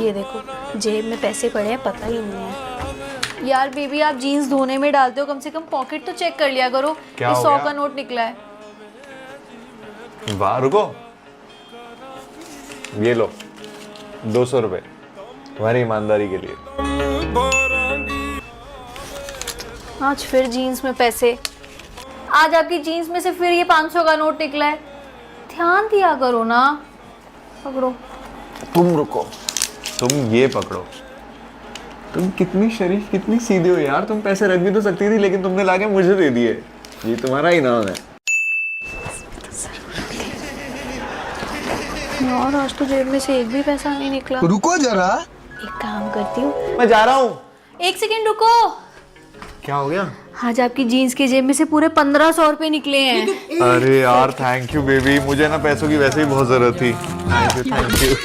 ये देखो जेब में पैसे पड़े हैं, पता ही नहीं है। यार बेबी आप जीन्स धोने में डालते हो, कम से कम पॉकेट तो चेक कर लिया करो। क्या ये हो 100 गया? का नोट निकला है। वाह, रुको, ये लो 200 रुपए तुम्हारी ईमानदारी के लिए। आज फिर जीन्स में पैसे, आज आपकी जीन्स में से फिर ये 500 का नोट निकला है। ध्यान दिया करो ना। पकड़ो। तुम रुको, तुम ये पकड़ो। तुम कितनी शरीफ, कितनी सीधी हो यार। तुम पैसे रख भी तो सकती थी, लेकिन तुमने लाके मुझे दे दिए। ये तुम्हारा इनाम है। यार आज तो जेब में से एक भी पैसा नहीं निकला। रुको जरा। एक काम करती हूँ, मैं जा रहा हूँ। एक सेकेंड रुको। क्या हो गया? आज आपकी जीन्स की जेब में से पूरे 1500 रुपए निकले हैं। अरे यार थैंक यू बेबी, मुझे ना पैसों की वैसे ही बहुत जरूरत थी। Thank you.